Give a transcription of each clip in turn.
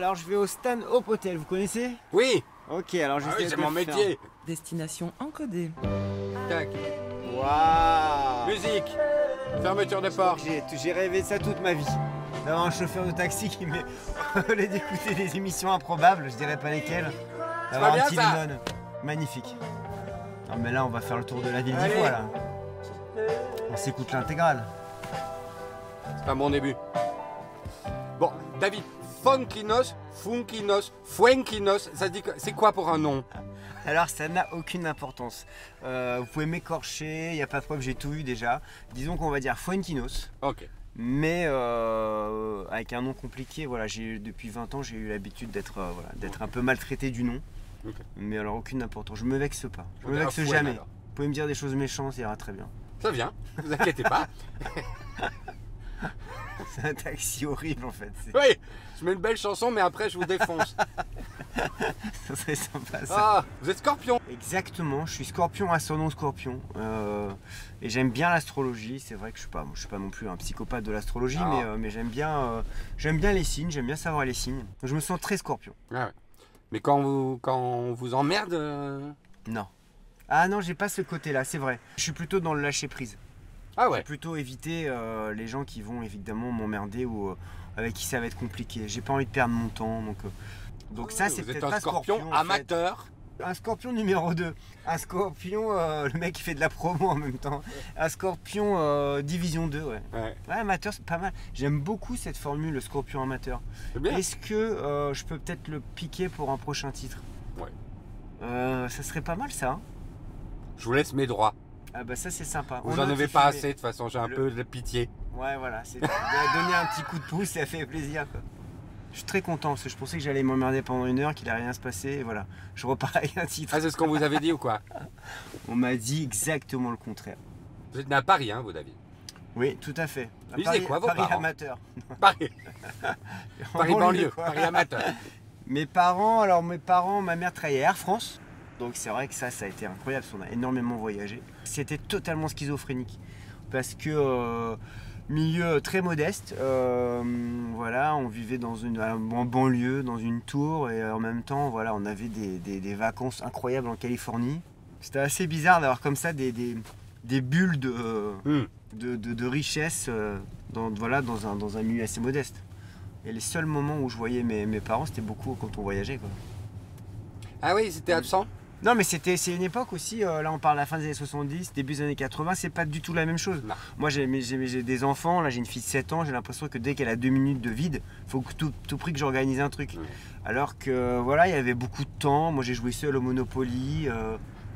Alors je vais au Stan Hope Hotel, vous connaissez? Oui. Ok, alors j'essaie de c'est le mon faire. métier. Destination encodée. Tac. Waouh! Musique. Fermeture des portes. J'ai rêvé de ça toute ma vie. D'avoir un chauffeur de taxi qui met d'écouter des émissions improbables, je dirais pas lesquelles. D'avoir bien, un petit ça. Lennon. Magnifique. Non mais là on va faire le tour de la ville 10 Allez. fois là. On s'écoute l'intégrale. C'est pas mon début. Bon, David, Funkinos, Fuenkinos, ça se dit c'est quoi pour un nom? Alors ça n'a aucune importance. Vous pouvez m'écorcher, il n'y a pas de problème, j'ai tout eu déjà. Disons qu'on va dire Fuentinos. Ok. Mais avec un nom compliqué, voilà, depuis 20 ans j'ai eu l'habitude d'être d'être un peu maltraité du nom. Okay. Mais alors aucune importance, je me vexe pas. Je On me dirait vexe Fouenne, jamais. alors. Vous pouvez me dire des choses méchantes, ça ira très bien. Ça vient, vous inquiétez pas. C'est un taxi horrible en fait. Oui, je mets une belle chanson, mais après je vous défonce. Ça serait sympa ça. Ah, vous êtes Scorpion. Exactement, je suis Scorpion, ascendant Scorpion. Et j'aime bien l'astrologie. C'est vrai que je suis pas non plus un psychopathe de l'astrologie, Ah. mais j'aime bien les signes, j'aime bien savoir les signes. Je me sens très Scorpion. Ah ouais. Mais quand on vous emmerde, Non. Ah non, j'ai pas ce côté-là, c'est vrai. Je suis plutôt dans le lâcher prise. ah ouais. Plutôt éviter les gens qui vont évidemment m'emmerder ou avec qui ça va être compliqué. J'ai pas envie de perdre mon temps, donc ça c'est Vous êtes peut-être un pas Scorpion Scorpion, en fait. amateur. Un Scorpion numéro 2. Un Scorpion, le mec qui fait de la promo en même temps. Un Scorpion division 2, ouais. Ouais. Ouais, amateur, c'est pas mal. J'aime beaucoup cette formule, le Scorpion amateur. C'est bien. Est-ce que je peux peut-être le piquer pour un prochain titre? Ouais. Ça serait pas mal ça. Hein. Je vous laisse mes droits. Ah bah ça c'est sympa. Vous On en note avez les pas filets. assez, de toute façon, j'ai un peu de pitié. Ouais, voilà, c'est donner un petit coup de pouce, ça fait plaisir. Quoi. Je suis très content parce que je pensais que j'allais m'emmerder pendant 1 heure, qu'il allait rien se passer. Et voilà, je repars avec un titre. Ah, c'est ce qu'on vous avait dit ou quoi? On m'a dit exactement le contraire. Vous êtes né à Paris, hein, vous, David? Oui, tout à fait. Ils faisaient quoi, vos Paris parents? amateur. Paris. En Paris banlieue, quoi. Paris amateur. Mes parents, ma mère travaillait à Air France. Donc c'est vrai que ça a été incroyable, parce qu'on a énormément voyagé. C'était totalement schizophrénique. Parce que milieu très modeste, voilà, on vivait en banlieue, dans une tour, et en même temps, voilà, on avait des vacances incroyables en Californie. C'était assez bizarre d'avoir comme ça des bulles de richesse dans un milieu assez modeste. Et les seuls moments où je voyais mes parents, c'était beaucoup quand on voyageait, quoi. Ah oui, c'était absent? Non mais c'est une époque aussi, là on parle de la fin des années 70, début des années 80, c'est pas du tout la même chose. Non. Moi j'ai des enfants, là j'ai une fille de 7 ans, j'ai l'impression que dès qu'elle a 2 minutes de vide, il faut que tout prix que j'organise un truc. Oui. Alors que voilà, il y avait beaucoup de temps, moi j'ai joué seul au Monopoly.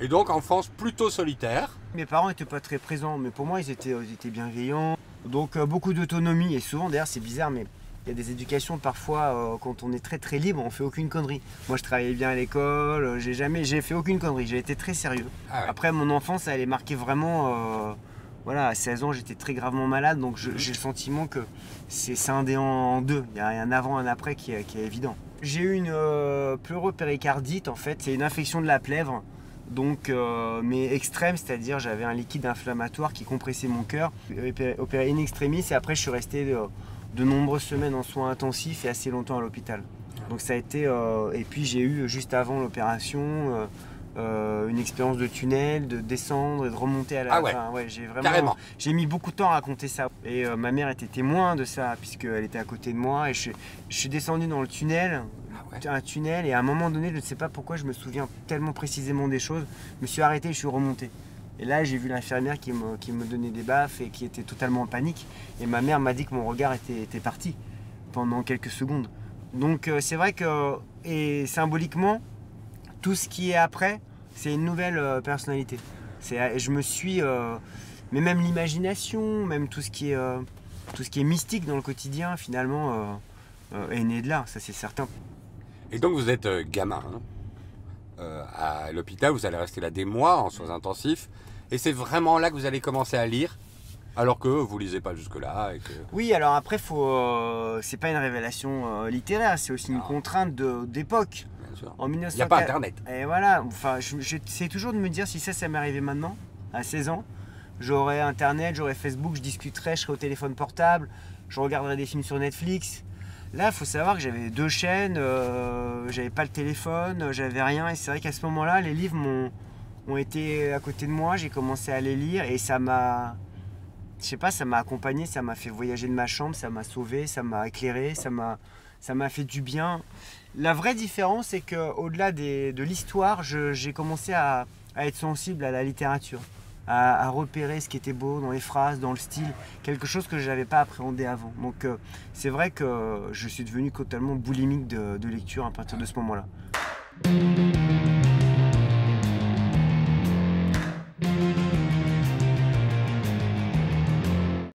Et donc, enfance plutôt solitaire. Mes parents n'étaient pas très présents, mais pour moi ils étaient bienveillants. Donc beaucoup d'autonomie, et souvent d'ailleurs c'est bizarre, mais il y a des éducations parfois quand on est très très libre, on fait aucune connerie. Moi je travaillais bien à l'école, j'ai fait aucune connerie, j'ai été très sérieux. Ah ouais. Après mon enfance elle est marquée vraiment, voilà, à 16 ans j'étais très gravement malade, donc j'ai le sentiment que c'est scindé en deux, il y a un avant et un après qui est évident. J'ai eu une pleuropéricardite en fait, c'est une infection de la plèvre. Donc, mais extrême, c'est-à-dire j'avais un liquide inflammatoire qui compressait mon cœur, opéré in extremis, et après je suis resté de nombreuses semaines en soins intensifs et assez longtemps à l'hôpital. Donc ça a été, et puis j'ai eu juste avant l'opération une expérience de tunnel, de descendre et de remonter à la Ah ouais. fin. Ouais, Carrément. j'ai mis beaucoup de temps à raconter ça. Et ma mère était témoin de ça puisqu'elle était à côté de moi et je suis descendu dans le tunnel. Ah ouais. Un tunnel et à un moment donné, je ne sais pas pourquoi, je me souviens tellement précisément des choses, je me suis arrêté et je suis remonté. Et là, j'ai vu l'infirmière qui me donnait des baffes et qui était totalement en panique. Et ma mère m'a dit que mon regard était parti pendant quelques secondes. Donc c'est vrai que, et symboliquement, tout ce qui est après, c'est une nouvelle personnalité. Je me suis, mais même l'imagination, même tout ce qui est mystique dans le quotidien, finalement, est né de là, ça c'est certain. Et donc, vous êtes gamin. Hein. À l'hôpital, vous allez rester là des mois en soins intensifs. Et c'est vraiment là que vous allez commencer à lire, alors que vous lisez pas jusque-là. Et que... Oui, alors après, c'est pas une révélation littéraire, c'est aussi une contrainte d'époque. Bien sûr. En 1900... Il n'y a pas Internet. Et voilà, enfin, j'essaie toujours de me dire si ça m'est arrivé maintenant, à 16 ans, j'aurais Internet, j'aurais Facebook, je discuterais, je serais au téléphone portable, je regarderais des films sur Netflix. Là, il faut savoir que j'avais 2 chaînes, j'avais pas le téléphone, j'avais rien. Et c'est vrai qu'à ce moment-là, les livres ont été à côté de moi. J'ai commencé à les lire et ça m'a, je sais pas, ça m'a accompagné, ça m'a fait voyager de ma chambre, ça m'a sauvé, ça m'a éclairé, ça m'a fait du bien. La vraie différence, c'est qu'au-delà de l'histoire, j'ai commencé à être sensible à la littérature, à repérer ce qui était beau dans les phrases, dans le style, quelque chose que je n'avais pas appréhendé avant. Donc c'est vrai que je suis devenu totalement boulimique de lecture à partir de ce moment-là.